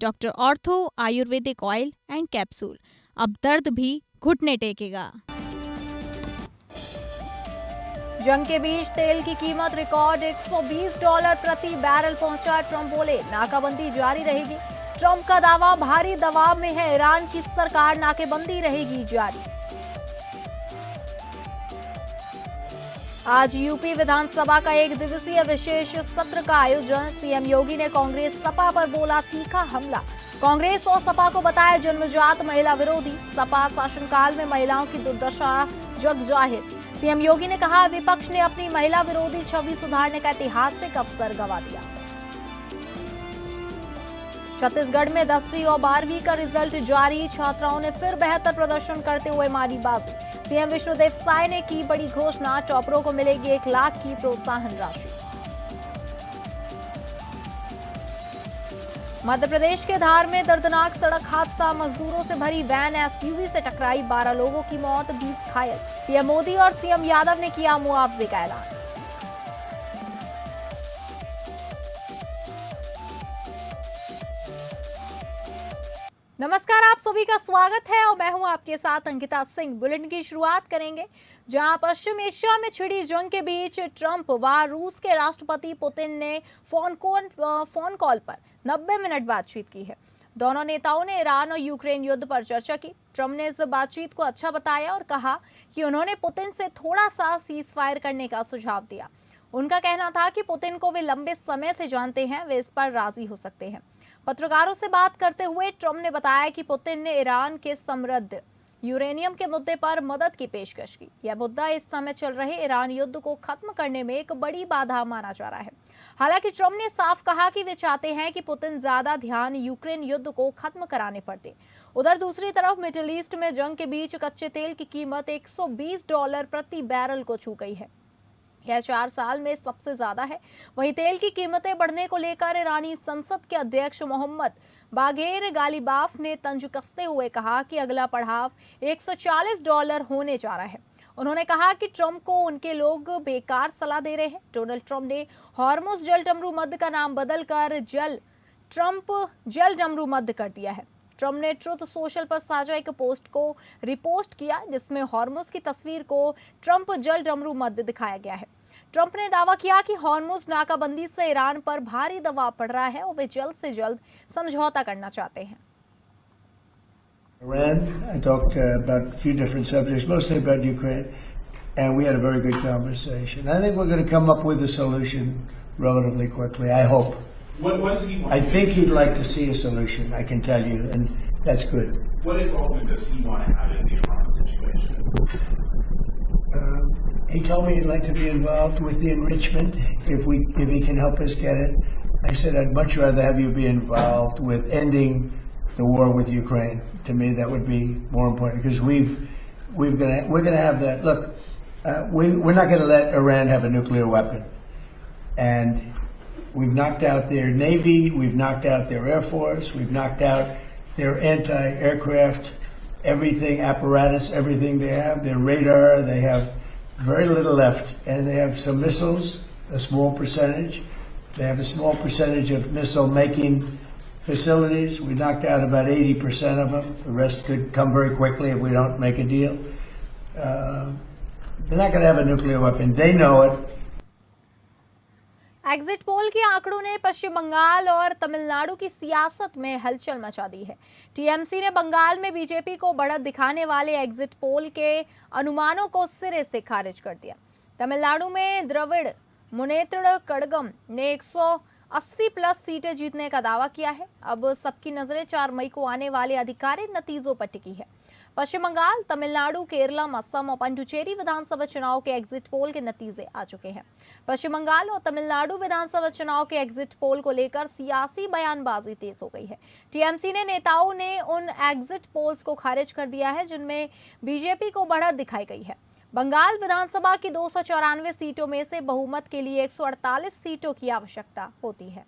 Doctor ortho Ayurvedic oil and capsule, अब दर्द भी घुटने टेकेगा। जंग के बीच तेल की कीमत रिकॉर्ड $120 प्रति बैरल पहुंचा। ट्रंप बोले नाकाबंदी जारी रहेगी। ट्रंप का दावा, भारी दबाव में है ईरान की सरकार, नाकेबंदी रहेगी जारी। आज यूपी विधानसभा का एक दिवसीय विशेष सत्र का आयोजन। सीएम योगी ने कांग्रेस सपा पर बोला तीखा हमला। कांग्रेस और सपा को बताया जन्मजात महिला विरोधी। सपा शासनकाल में महिलाओं की दुर्दशा जग जाहिर। सीएम योगी ने कहा विपक्ष ने अपनी महिला विरोधी छवि सुधारने का ऐतिहासिक अवसर गंवा दिया। छत्तीसगढ़ में 10वीं और 12वीं का रिजल्ट जारी। छात्राओं ने फिर बेहतर प्रदर्शन करते हुए मारी बाजी। सीएम विष्णुदेव साय ने की बड़ी घोषणा, टॉपरों को मिलेगी 1 लाख की प्रोत्साहन राशि। मध्य प्रदेश के धार में दर्दनाक सड़क हादसा। मजदूरों से भरी वैन एसयूवी से टकराई, 12 लोगों की मौत, 20 घायल। पीएम मोदी और सीएम यादव ने किया मुआवजे का ऐलान। नमस्कार, आप सभी का स्वागत है और मैं हूं आपके साथ अंकिता सिंह। बुलेटिन की शुरुआत करेंगे जहां पश्चिम एशिया में छिड़ी जंग के बीच ट्रंप व रूस के राष्ट्रपति पुतिन ने फोन कॉल पर 90 मिनट बातचीत की है। दोनों नेताओं ने ईरान और यूक्रेन युद्ध पर चर्चा की। ट्रंप ने इस बातचीत को अच्छा बताया और कहा कि उन्होंने पुतिन से थोड़ा सा सीज फायर करने का सुझाव दिया। उनका कहना था कि पुतिन को वे लंबे समय से जानते हैं, वे इस पर राजी हो सकते हैं। पत्रकारों से बात करते हुए ट्रंप ने बताया कि पुतिन ने ईरान के समृद्ध यूरेनियम के मुद्दे पर मदद की पेशकश की। यह मुद्दा इस समय चल रहे ईरान युद्ध को खत्म करने में एक बड़ी बाधा माना जा रहा है। हालांकि ट्रंप ने साफ कहा कि वे चाहते हैं कि पुतिन ज्यादा ध्यान यूक्रेन युद्ध को खत्म कराने पर दे। उधर दूसरी तरफ मिडिल ईस्ट में जंग के बीच कच्चे तेल की कीमत $120 प्रति बैरल को छू गई है। यह 4 साल में सबसे ज्यादा है। वहीं तेल की कीमतें बढ़ने को लेकर ईरानी संसद के अध्यक्ष मोहम्मद बागेर गालिबाफ ने तंज कसते हुए कहा कि अगला पड़ाव $140 होने जा रहा है। उन्होंने कहा कि ट्रंप को उनके लोग बेकार सलाह दे रहे हैं। डोनाल्ड ट्रंप ने हॉर्मुज जल डमरू मध्य का नाम बदलकर जल डमरू मध्य कर दिया है। ट्रंप ने ट्रुथ सोशल पर साझा एक पोस्ट को रिपोस्ट किया जिसमें हॉर्मुज की तस्वीर को ट्रंप जल डमरू मध्य दिखाया गया है। ट्रंप ने दावा किया कि हॉर्मुज नाकाबंदी से ईरान पर भारी दबाव पड़ रहा है और वे जल्द से जल्द समझौता करना चाहते हैं। Iran, I talked about a few different subjects, mostly about Ukraine, and we had a very good conversation. I think we're going to come up with a solution relatively quickly, I hope. What does he want? I think he'd like to see a solution, I can tell you, and that's good. What involvement does he want to have in the Iran situation? He told me he'd like to be involved with the enrichment if he can help us get it. I said I'd much rather have you be involved with ending the war with Ukraine. To me, that would be more important because we're gonna have that. Look, we're not going to let Iran have a nuclear weapon, and we've knocked out their navy, we've knocked out their air force, we've knocked out their anti-aircraft, everything, apparatus, everything they have, their radar. They have very little left, and they have some missiles, a small percentage. They have a small percentage of missile-making facilities. We knocked out about 80% of them. The rest could come very quickly if we don't make a deal. They're not going to have a nuclear weapon. They know it. Exit poll के आंकड़ों ने पश्चिम बंगाल और तमिलनाडु की सियासत में हलचल मचा दी है। टीएमसी ने बंगाल में बीजेपी को बढ़त दिखाने वाले एग्जिट पोल के अनुमानों को सिरे से खारिज कर दिया। तमिलनाडु में द्रविड़ मुनेत्र कड़गम ने 180 प्लस सीटें जीतने का दावा किया है। अब सबकी नजरें 4 मई को आने वाले आधिकारिक नतीजों पर टिकी है। पश्चिम बंगाल, तमिलनाडु, केरला, असम और पुडुचेरी विधानसभा चुनाव के एग्जिट पोल के नतीजे आ चुके हैं। पश्चिम बंगाल और तमिलनाडु विधानसभा चुनाव के एग्जिट पोल को लेकर सियासी बयानबाजी तेज हो गई है। टीएमसी ने नेताओं ने उन एग्जिट पोल्स को खारिज कर दिया है जिनमें बीजेपी को बढ़त दिखाई गई है। बंगाल विधानसभा की 294 सीटों में से बहुमत के लिए 148 सीटों की आवश्यकता होती है।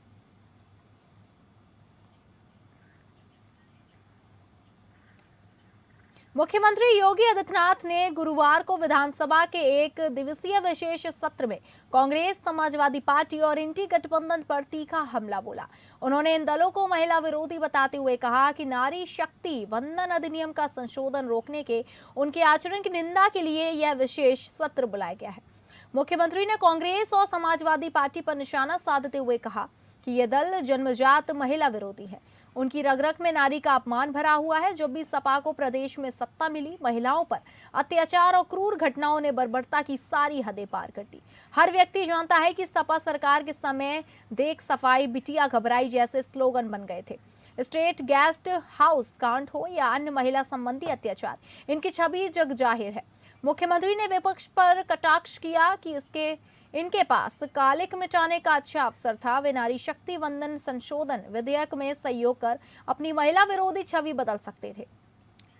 मुख्यमंत्री योगी आदित्यनाथ ने गुरुवार को विधानसभा के एक दिवसीय विशेष सत्र में कांग्रेस, समाजवादी पार्टी और इंडी गठबंधन पर तीखा हमला बोला। उन्होंने इन दलों को महिला विरोधी बताते हुए कहा कि नारी शक्ति वंदन अधिनियम का संशोधन रोकने के उनके आचरण की निंदा के लिए यह विशेष सत्र बुलाया गया है। मुख्यमंत्री ने कांग्रेस और समाजवादी पार्टी पर निशाना साधते हुए कहा कि ये दल जन्मजात महिला विरोधी है। उनकी रग-रग में नारी का अपमान भरा हुआ है। जब भी सपा को प्रदेश में सत्ता मिली, महिलाओं पर अत्याचार और क्रूर घटनाओं ने बर्बरता की सारी हदें पार कर दी। हर व्यक्ति जानता है कि सपा सरकार के समय देख सफाई बिटिया घबराई जैसे स्लोगन बन गए थे। स्टेट गेस्ट हाउस कांड हो या अन्य महिला संबंधी अत्याचार, इनकी छवि जग जाहिर है। मुख्यमंत्री ने विपक्ष पर कटाक्ष किया कि इनके पास कालिक मिटाने का अच्छा अवसर था। वे नारी शक्ति वंदन संशोधन विधेयक में सहयोग कर अपनी महिला विरोधी छवि बदल सकते थे,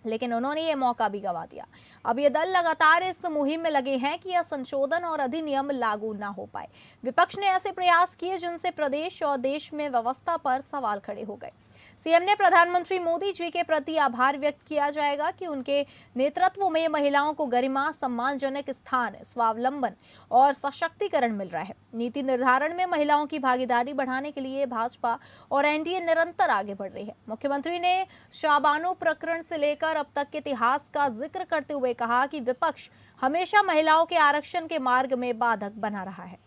लेकिन उन्होंने ये मौका भी गंवा दिया। अब ये दल लगातार इस मुहिम में लगे हैं कि यह संशोधन और अधिनियम लागू न हो पाए। विपक्ष ने ऐसे प्रयास किए जिनसे प्रदेश और देश में व्यवस्था पर सवाल खड़े हो गए। सीएम ने प्रधानमंत्री मोदी जी के प्रति आभार व्यक्त किया जाएगा कि उनके नेतृत्व में महिलाओं को गरिमा, सम्मानजनक स्थान, स्वावलंबन और सशक्तिकरण मिल रहा है। नीति निर्धारण में महिलाओं की भागीदारी बढ़ाने के लिए भाजपा और एनडीए निरंतर आगे बढ़ रही है। मुख्यमंत्री ने शाबानो प्रकरण से लेकर अब तक के इतिहास का जिक्र करते हुए कहा कि विपक्ष हमेशा महिलाओं के आरक्षण के मार्ग में बाधक बना रहा है।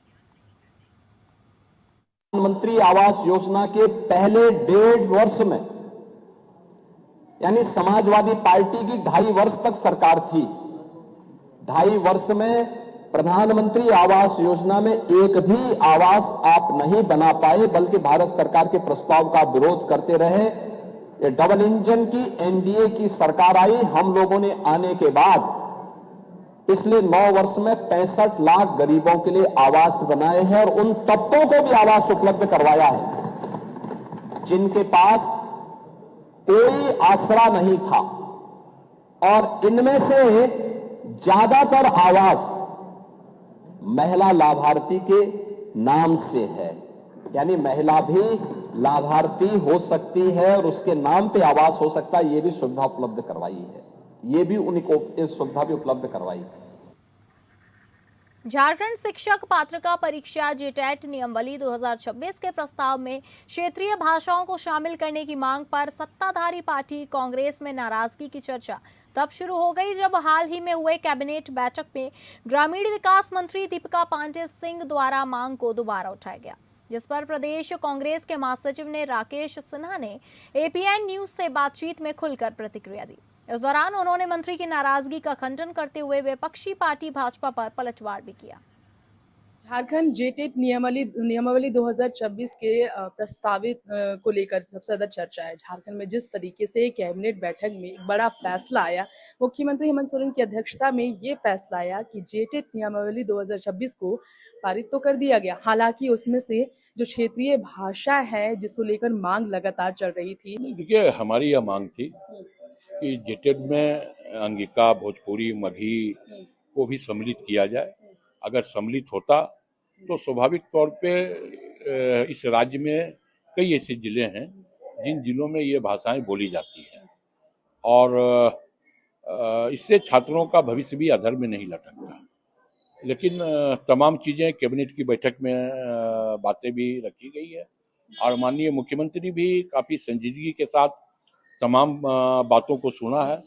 प्रधानमंत्री आवास योजना के पहले 1.5 वर्ष में, यानी समाजवादी पार्टी की 2.5 वर्ष तक सरकार थी, 2.5 वर्ष में प्रधानमंत्री आवास योजना में एक भी आवास आप नहीं बना पाए, बल्कि भारत सरकार के प्रस्ताव का विरोध करते रहे। ये डबल इंजन की एनडीए की सरकार आई। हम लोगों ने आने के बाद पिछले 9 वर्ष में 65 लाख गरीबों के लिए आवास बनाए हैं और उन तबकों को भी आवास उपलब्ध करवाया है जिनके पास कोई आसरा नहीं था, और इनमें से ज्यादातर आवास महिला लाभार्थी के नाम से है, यानी महिला भी लाभार्थी हो सकती है और उसके नाम पे आवास हो सकता है। ये भी सुविधा उपलब्ध करवाई है, ये भी उनको सुविधा भी उपलब्ध करवाई है। झारखंड शिक्षक पात्रता परीक्षा जेटेट नियमावली 2026 के प्रस्ताव में क्षेत्रीय भाषाओं को शामिल करने की मांग पर सत्ताधारी पार्टी कांग्रेस में नाराजगी की चर्चा तब शुरू हो गई जब हाल ही में हुए कैबिनेट बैठक में ग्रामीण विकास मंत्री दीपिका पांडे सिंह द्वारा मांग को दोबारा उठाया गया, जिस पर प्रदेश कांग्रेस के महासचिव ने राकेश सिन्हा ने एपीएन न्यूज से बातचीत में खुलकर प्रतिक्रिया दी। इस दौरान उन्होंने मंत्री की नाराजगी का खंडन करते हुए विपक्षी पार्टी भाजपा पर पलटवार भी किया। झारखंड जेटेट नियमावली 2026 के प्रस्तावित को लेकर सबसे ज्यादा चर्चा है। झारखंड में जिस तरीके से कैबिनेट बैठक में एक बड़ा फैसला आया, मुख्यमंत्री हेमंत सोरेन की अध्यक्षता में ये फैसला आया कि जेटेट नियमावली 2026 को पारित तो कर दिया गया। हालांकि उसमें से जो क्षेत्रीय भाषा है जिसको लेकर मांग लगातार चल रही थी। देखिए, हमारी यह मांग थी कि जेटेट में अंगिका, भोजपुरी, मगही को भी सम्मिलित किया जाए। अगर सम्मिलित होता तो स्वाभाविक तौर पे इस राज्य में कई ऐसे जिले हैं जिन जिलों में ये भाषाएं बोली जाती हैं, और इससे छात्रों का भविष्य भी अधर में नहीं लटकता। लेकिन तमाम चीज़ें कैबिनेट की बैठक में बातें भी रखी गई है, और माननीय मुख्यमंत्री भी काफ़ी संजीदगी के साथ तमाम बातों को सुना है,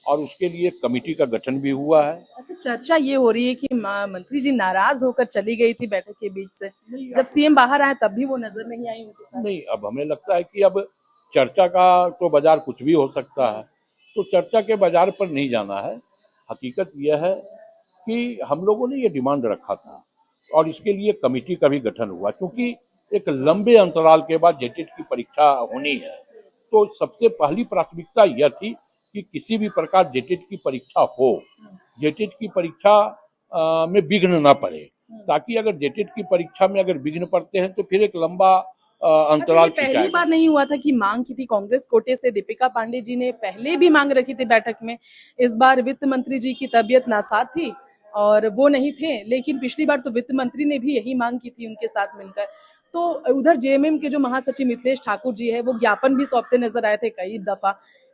और उसके लिए कमेटी का गठन भी हुआ है। अच्छा, चर्चा ये हो रही है कि मंत्री जी नाराज होकर चली गई थी बैठक के बीच से, जब सीएम बाहर आए तब भी वो नजर नहीं आई उनके साथ। नहीं, अब हमें लगता है कि अब चर्चा का तो बाजार कुछ भी हो सकता है, तो चर्चा के बाजार पर नहीं जाना है। हकीकत यह है कि हम लोगों ने ये डिमांड रखा था और इसके लिए कमेटी का भी गठन हुआ, क्योंकि एक लंबे अंतराल के बाद जेटेट की परीक्षा होनी है, तो सबसे पहली प्राथमिकता यह थी कि किसी भी प्रकार जेटेट की परीक्षा हो, जेटेट की परीक्षा में विघ्न ना पड़े, ताकि अगर जेटेट की परीक्षा में अगर विघ्न पड़ते हैं तो फिर एक लंबा अंतराल पहली बार नहीं हुआ था कि मांग की थी कांग्रेस कोटे से। दीपिका पांडे जी ने पहले भी मांग रखी थी बैठक में। इस बार वित्त मंत्री जी की तबीयत नासाज थी और वो नहीं थे, लेकिन पिछली बार तो वित्त मंत्री ने भी यही मांग की थी उनके साथ मिलकर। तो उधर जेएमएम के जो महासचिव मिथिलेश ठाकुर जी है वो ज्ञापन भी सौंपते नजर आए थे कई दफा।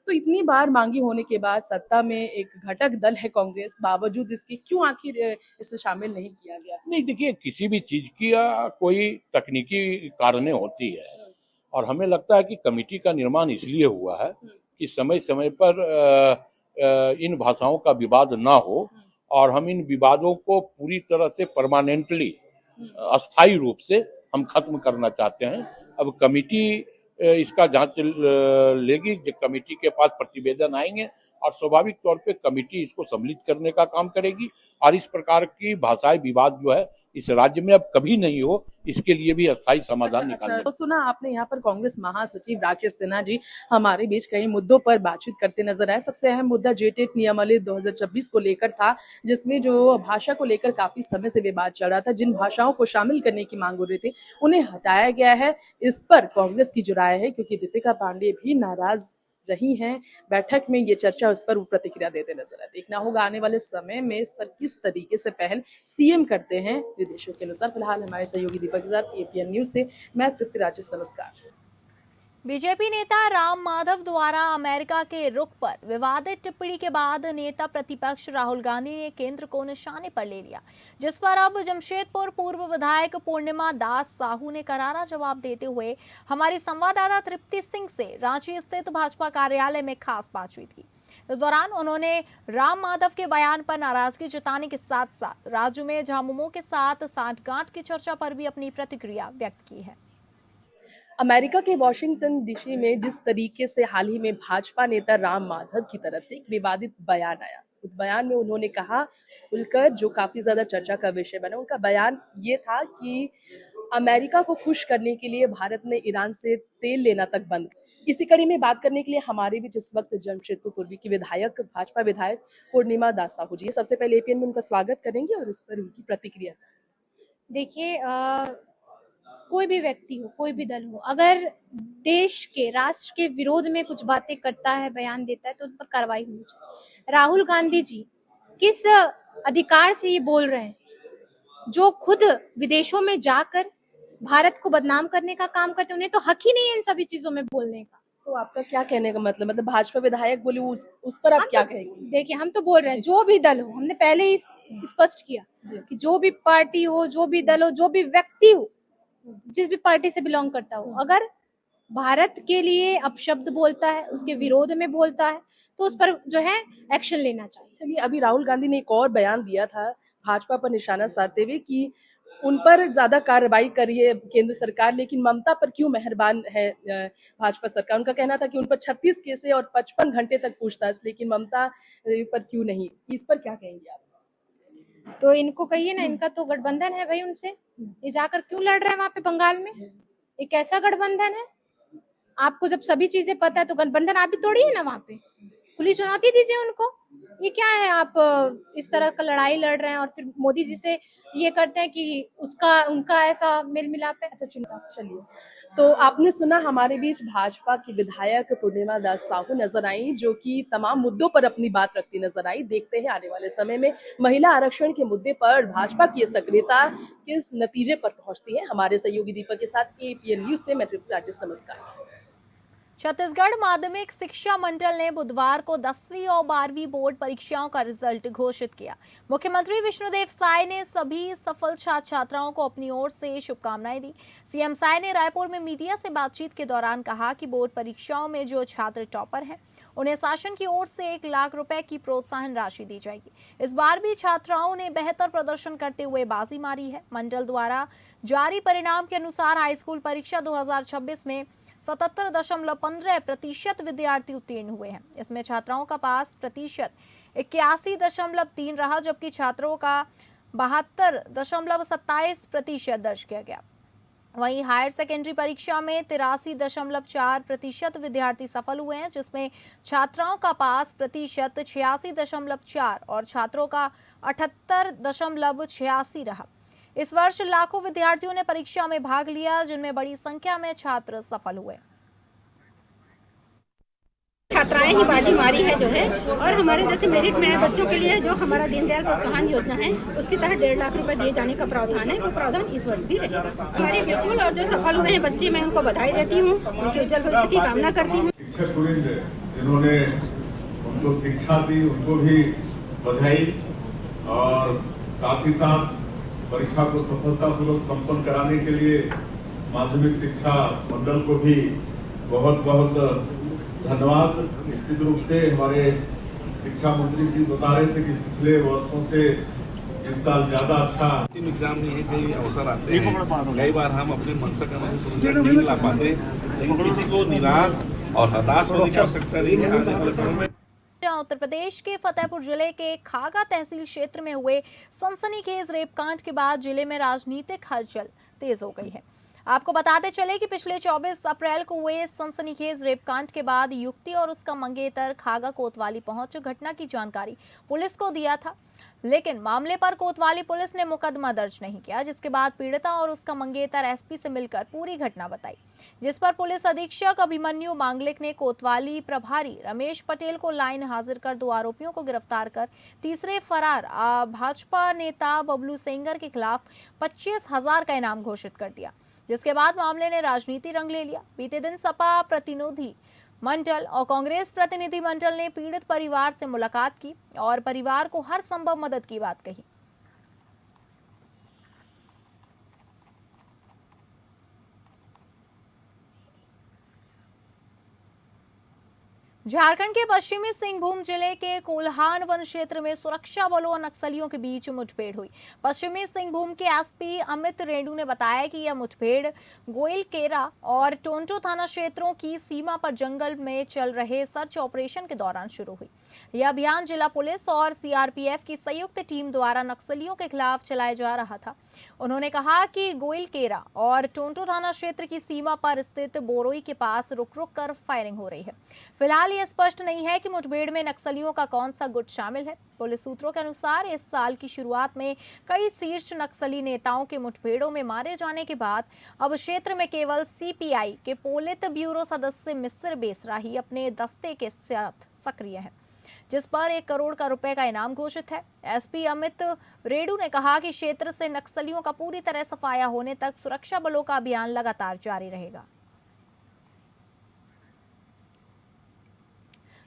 तो इतनी बार मांगी होने के बाद सत्ता में एक घटक दल है कांग्रेस, बावजूद इसके क्यों आखिर इसे शामिल नहीं किया गया? नहीं, देखिए, किसी भी चीज की कोई तकनीकी कारणें होती है और हमें लगता है कि कमेटी का निर्माण इसलिए हुआ है कि समय समय पर इन भाषाओं का विवाद ना हो और हम इन विवादों को पूरी तरह से परमानेंटली अस्थायी रूप से हम खत्म करना चाहते हैं। अब कमेटी इसका जांच लेगी, कमेटी के पास प्रतिवेदन आएंगे और स्वाभाविक तौर पे कमेटी इसको सम्मिलित करने का काम करेगी और इस प्रकार की भाषाई विवाद जो है इस राज्य में अब कभी नहीं हो, इसके लिए भी अस्थायी समाधान निकालना। तो सुना आपने यहाँ पर कांग्रेस महासचिव राकेश सिन्हा जी हमारे बीच कई मुद्दों पर बातचीत करते नजर आए। सबसे अहम मुद्दा जेटेट नियमावली 2026 को लेकर था, जिसमें जो भाषा को लेकर काफी समय से विवाद चल रहा था। जिन भाषाओं को शामिल करने की मांग हो रही थी उन्हें हटाया गया है। इस पर कांग्रेस की जो राय है, क्योंकि दीपिका पांडे भी नाराज रही हैं बैठक में, ये चर्चा उस पर प्रतिक्रिया देते नजर आए। देखना होगा आने वाले समय में इस पर किस तरीके से पहल सीएम करते हैं निर्देशों के अनुसार। फिलहाल हमारे सहयोगी दीपक के साथ एपीएन न्यूज से मैं तृप्ति राजेश, नमस्कार। बीजेपी नेता राम माधव द्वारा अमेरिका के रुख पर विवादित टिप्पणी के बाद नेता प्रतिपक्ष राहुल गांधी ने केंद्र को निशाने पर ले लिया, जिस पर अब जमशेदपुर पूर्व विधायक पूर्णिमा दास साहू ने करारा जवाब देते हुए हमारी संवाददाता तृप्ति सिंह से रांची स्थित भाजपा कार्यालय में खास बातचीत की। इस दौरान उन्होंने राम माधव के बयान पर नाराजगी जताने के साथ साथ राज्य में झामुमो के साथ सांठगांठ की चर्चा पर भी अपनी प्रतिक्रिया व्यक्त की है। अमेरिका के वॉशिंगटन डीसी में जिस तरीके से हाल ही में भाजपा नेता राम माधव की तरफ से एक विवादित बयान आया, उस बयान में उन्होंने कहा खुलकर, जो काफी ज्यादा चर्चा का विषय बना, उनका बयान ये था कि अमेरिका को खुश करने के लिए भारत ने ईरान से तेल लेना तक बंद। इसी कड़ी में बात करने के लिए हमारे बीच इस वक्त जमशेदपुर पूर्वी की विधायक, भाजपा विधायक पूर्णिमा दास साहू जी। सबसे पहले एपीएन में उनका स्वागत करेंगे और इस पर उनकी प्रतिक्रिया। देखिए, कोई भी व्यक्ति हो, कोई भी दल हो, अगर देश के, राष्ट्र के विरोध में कुछ बातें करता है, बयान देता है, तो उन पर कार्रवाई होनी चाहिए। राहुल गांधी जी किस अधिकार से ये बोल रहे हैं, जो खुद विदेशों में जाकर भारत को बदनाम करने का काम करते हैं? उन्हें तो हक ही नहीं है इन सभी चीजों में बोलने का। तो आपका क्या कहने का मतलब भाजपा विधायक बोले उस पर आप क्या कहेंगे? देखिए, हम तो बोल रहे हैं जो भी दल हो, हमने पहले ही स्पष्ट किया कि जो भी पार्टी हो, जो भी दल हो, जो भी व्यक्ति हो, जिस भी पार्टी से बिलोंग करता हो, अगर भारत के लिए अपशब्द बोलता है, उसके विरोध में बोलता है, तो उस पर जो है एक्शन लेना चाहिए। चलिए, अभी राहुल गांधी ने एक और बयान दिया था भाजपा पर निशाना साधते हुए कि उन पर ज्यादा कार्रवाई करिए केंद्र सरकार, लेकिन ममता पर क्यों मेहरबान है भाजपा सरकार। उनका कहना था कि उन पर 36 केसें और 55 घंटे तक पूछताछ, लेकिन ममता पर क्यों नहीं। इस पर क्या कहेंगे आप? तो इनको कहिए ना, इनका तो गठबंधन है भाई उनसे, ये जाकर क्यों लड़ रहे हैं वहां पे बंगाल में? एक ऐसा गठबंधन है, आपको जब सभी चीजें पता है तो गठबंधन आप भी तोड़िए ना, वहां पे खुली चुनौती दीजिए उनको। ये क्या है, आप इस तरह का लड़ाई लड़ रहे हैं और फिर मोदी जी से ये करते हैं कि उनका ऐसा मेल मिलाप है। अच्छा, चलिए, तो आपने सुना हमारे बीच भाजपा की विधायक पूर्णिमा दास साहू नजर आई, जो कि तमाम मुद्दों पर अपनी बात रखती नजर आई। देखते हैं आने वाले समय में महिला आरक्षण के मुद्दे पर भाजपा की सक्रियता किस नतीजे पर पहुंचती है। हमारे सहयोगी दीपक के साथ एपीएन न्यूज से मैं तृप्ति राजेश, नमस्कार। छत्तीसगढ़ माध्यमिक शिक्षा मंडल ने बुधवार को 10वीं और 12वीं बोर्ड परीक्षाओं का रिजल्ट घोषित किया। मुख्यमंत्री विष्णुदेव साय ने सभी सफल छात्र छात्राओं को अपनी ओर से शुभकामनाएं दी। सीएम साय ने रायपुर में मीडिया से बातचीत के दौरान कहा कि बोर्ड परीक्षाओं में जो छात्र टॉपर हैं, उन्हें शासन की ओर से 1 लाख रुपए की प्रोत्साहन राशि दी जाएगी। इस बार भी छात्राओं ने बेहतर प्रदर्शन करते हुए बाजी मारी है। मंडल द्वारा जारी परिणाम के अनुसार हाईस्कूल परीक्षा 2026 में 77.15% विद्यार्थी उत्तीर्ण हुए हैं। इसमें छात्राओं का पास प्रतिशत 81.3 रहा, जबकि छात्रों का 72.27% दर्ज किया गया। वहीं हायर सेकेंडरी परीक्षा में 83.4% विद्यार्थी सफल हुए हैं, जिसमें छात्राओं का पास प्रतिशत 86.4 और छात्रों का 78.86 रहा। इस वर्ष लाखों विद्यार्थियों ने परीक्षा में भाग लिया, जिनमें बड़ी संख्या में छात्र सफल हुए। छात्राएं ही बाजी मारी है जो है, और हमारे जैसे मेरिट में आए बच्चों के लिए जो हमारा दीनदयाल प्रोत्साहन योजना है, उसके तहत 1.5 लाख रुपए दिए जाने का प्रावधान है। वो प्रावधान इस वर्ष भी रहेगा हमारे, बिल्कुल। और जो सफल हुए हैं बच्चे, मैं उनको बधाई देती हूँ, उनके उज्जवल भविष्य की कामना करती हूँ। जिन्होंने उनको शिक्षा दी उनको भी बधाई, और साथ ही साथ परीक्षा को सफलतापूर्वक संपन्न कराने के लिए माध्यमिक शिक्षा मंडल को भी बहुत बहुत धन्यवाद। निश्चित रूप से हमारे शिक्षा मंत्री जी बता रहे थे कि पिछले वर्षों से इस साल ज्यादा अच्छा अंतिम एग्जाम में कई अवसर आते हैं, कई बार हम अपने मकसद का नहीं ला पाते, लेकिन किसी को निराश और हताश होने की आवश्यकता नहीं है। आने वाले समय में उत्तर प्रदेश के फतेहपुर जिले के खागा तहसील क्षेत्र में हुए सनसनीखेज रेपकांड के बाद जिले में राजनीतिक हलचल तेज हो गई है। आपको बताते चले कि पिछले 24 अप्रैल को हुए सनसनीखेज रेपकांड के बाद युवती और उसका मंगेतर खागा कोतवाली पहुंच घटना की जानकारी पुलिस को दिया था, लेकिन मामले पर कोतवाली पुलिस ने मुकदमा दर्ज नहीं किया, जिसके बाद पीड़िता और उसका मंगेतर एसपी से मिलकर पूरी घटना बताई, जिस पर पुलिस अधीक्षक अभिमन्यु मांगलिक ने कोतवाली प्रभारी रमेश पटेल को लाइन हाजिर कर 2 आरोपियों को गिरफ्तार कर तीसरे फरार भाजपा नेता बबलू सेंगर के खिलाफ 25,000 का इनाम घोषित कर दिया, जिसके बाद मामले ने राजनीति रंग ले लिया। बीते दिन सपा प्रतिनिधि मंडल और कांग्रेस प्रतिनिधि मंडल ने पीड़ित परिवार से मुलाकात की और परिवार को हर संभव मदद की बात कही। झारखंड के पश्चिमी सिंहभूम जिले के कोल्हान वन क्षेत्र में सुरक्षा बलों और नक्सलियों के बीच मुठभेड़ हुई। पश्चिमी सिंहभूम के एसपी अमित रेणु ने बताया कि यह मुठभेड़ गोइलकेरा और टोंटो थाना क्षेत्रों की सीमा पर जंगल में चल रहे सर्च ऑपरेशन के दौरान शुरू हुई। यह अभियान जिला पुलिस और सीआरपीएफ की संयुक्त टीम द्वारा नक्सलियों के खिलाफ चलाया जा रहा था। उन्होंने कहा कि गोइलकेरा और टोंटो थाना क्षेत्र की सीमा पर स्थित बोरोई के पास रुक रुक कर फायरिंग हो रही है। फिलहाल ये स्पष्ट नहीं है कि मुठभेड़ में नक्सलियों का कौन सा गुट शामिल है। पुलिस सूत्रों के अनुसार इस साल की शुरुआत में कई शीर्ष नक्सली नेताओं के मुठभेड़ों में मारे जाने के बाद अब क्षेत्र में केवल सीपीआई के पोलित ब्यूरो सदस्य मिस्र बेसरा ही अपने दस्ते के साथ सक्रिय है, जिस पर 1 करोड़ का रुपए का इनाम घोषित है। एसपी अमित रेणु ने कहा कि क्षेत्र से नक्सलियों का पूरी तरह सफाया होने तक सुरक्षा बलों का अभियान लगातार जारी रहेगा।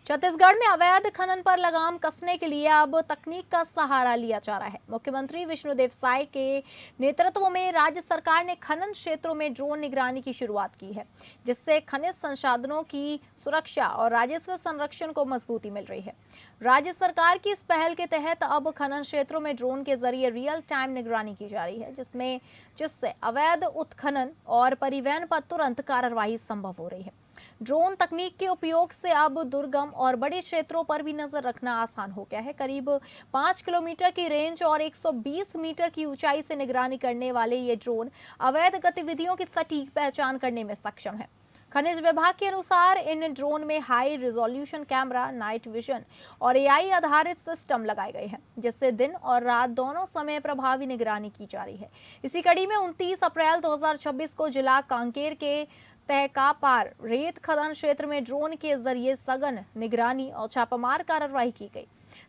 छत्तीसगढ़ में अवैध खनन पर लगाम कसने के लिए अब तकनीक का सहारा लिया जा रहा है। मुख्यमंत्री विष्णुदेव साय के नेतृत्व में राज्य सरकार ने खनन क्षेत्रों में ड्रोन निगरानी की शुरुआत की है, जिससे खनिज संसाधनों की सुरक्षा और राजस्व संरक्षण को मजबूती मिल रही है। राज्य सरकार की इस पहल के तहत अब खनन क्षेत्रों में ड्रोन के जरिए रियल टाइम निगरानी की जा रही है, जिससे अवैध उत्खनन और परिवहन पर तुरंत कार्रवाई संभव हो रही है। ड्रोन तकनीक के उपयोग से अब दुर्गम और बड़े क्षेत्रों पर भी नजर रखना आसान हो गया है। करीब 5 किलोमीटर की रेंज और 120 मीटर की ऊंचाई से निगरानी करने वाले ये ड्रोन अवैध गतिविधियों की सटीक पहचान करने में सक्षम है। खनिज विभाग के अनुसार इन ड्रोन में high resolution camera, night vision और एआई आधारित सिस्टम लगाए गए हैं, जिससे दिन और रात दोनों समय प्रभावी निगरानी की जा रही है। इसी कड़ी में 29 अप्रैल 2026 को जिला कांकेर के तहकापार रेत खदान क्षेत्र में ड्रोन के जरिए सघन निगरानी और छापामार कार्रवाई की गई।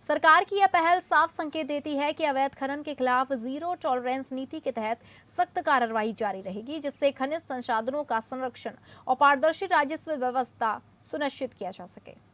सरकार की यह पहल साफ संकेत देती है कि अवैध खनन के खिलाफ जीरो टॉलरेंस नीति के तहत सख्त कार्रवाई जारी रहेगी, जिससे खनिज संसाधनों का संरक्षण और पारदर्शी राजस्व व्यवस्था सुनिश्चित किया जा सके।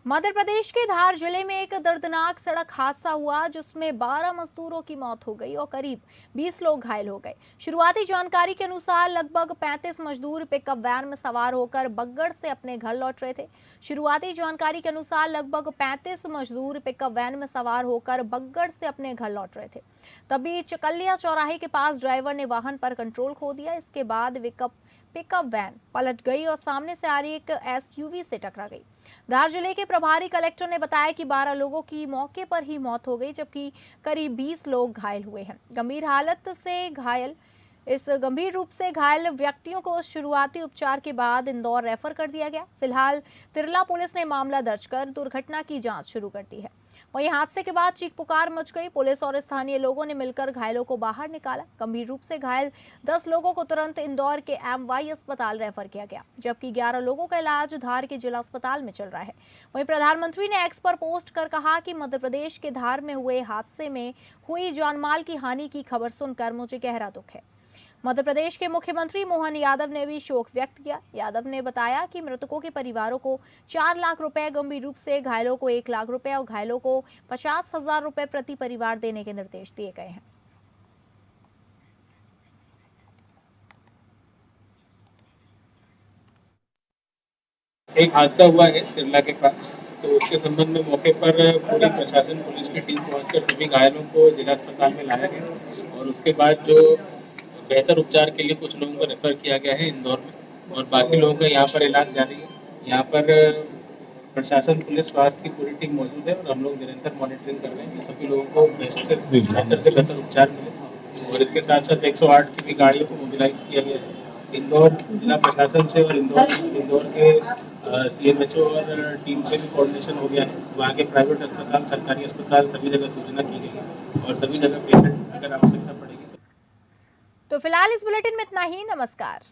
मध्य प्रदेश के धार जिले में एक दर्दनाक सड़क हादसा हुआ, जिसमें 12 मजदूरों की मौत हो गई और करीब 20 लोग घायल हो गए। शुरुआती जानकारी के अनुसार लगभग 35 मजदूर पिकअप वैन में सवार होकर बगड़ से अपने घर लौट रहे थे। शुरुआती जानकारी के अनुसार लगभग 35 मजदूर पिकअप वैन में सवार होकर बगड़ से अपने घर लौट रहे थे। तभी चकलिया चौराहे के पास ड्राइवर ने वाहन पर कंट्रोल खो दिया। इसके बाद पिकअप वैन पलट गई और सामने से आ रही एक एसयूवी से टकरा गई। धार जिले के प्रभारी कलेक्टर ने बताया कि 12 लोगों की मौके पर ही मौत हो गई, जबकि करीब 20 लोग घायल हुए हैं। गंभीर रूप से घायल व्यक्तियों को शुरुआती उपचार के बाद इंदौर रेफर कर दिया गया। फिलहाल तिरला पुलिस ने मामला दर्ज कर दुर्घटना की जांच शुरू कर दी है। वहीं हादसे के बाद चीख पुकार मच गई। पुलिस और स्थानीय लोगों ने मिलकर घायलों को बाहर निकाला। गंभीर रूप से घायल 10 लोगों को तुरंत इंदौर के MY अस्पताल रेफर किया गया, जबकि 11 लोगों का इलाज धार के जिला अस्पताल में चल रहा है। वहीं प्रधानमंत्री ने एक्स पर पोस्ट कर कहा कि मध्य प्रदेश के धार में हुए हादसे में हुई जानमाल की हानि की खबर सुनकर मुझे गहरा दुख है। मध्य प्रदेश के मुख्यमंत्री मोहन यादव ने भी शोक व्यक्त किया। यादव ने बताया कि मृतकों के परिवारों को 4 लाख रुपए, गंभीर रूप से घायलों को 1 लाख रुपए और घायलों को 50,000 रुपए प्रति परिवार देने के निर्देश दिए गए हैं। एक हादसा हुआ है शिमला के पास, तो उसके संबंध में मौके पर पूरी प्रशासन पुलिस की टीम पहुंचकर सभी घायलों को जिला अस्पताल में लाया गया और उसके बाद जो बेहतर उपचार के लिए कुछ लोगों को रेफर किया गया है इंदौर में और बाकी लोगों का यहाँ पर इलाज जारी है। यहाँ पर प्रशासन, पुलिस, स्वास्थ्य की पूरी टीम मौजूद है और हम लोग निरंतर मॉनिटरिंग कर रहे हैं कि सभी लोगों को बेहतर से बेहतर उपचार मिले। और इसके साथ साथ 108 की भी गाड़ियों को मोबिलाइज किया गया है इंदौर जिला प्रशासन से और इंदौर के CMHO और टीम से भी कोऑर्डिनेशन हो गया है। वहाँ के प्राइवेट अस्पताल, सरकारी अस्पताल सभी जगह सूचना की गई है और सभी जगह पेशेंट अगर आवश्यकता पड़ेगी। तो फिलहाल इस बुलेटिन में इतना ही। नमस्कार।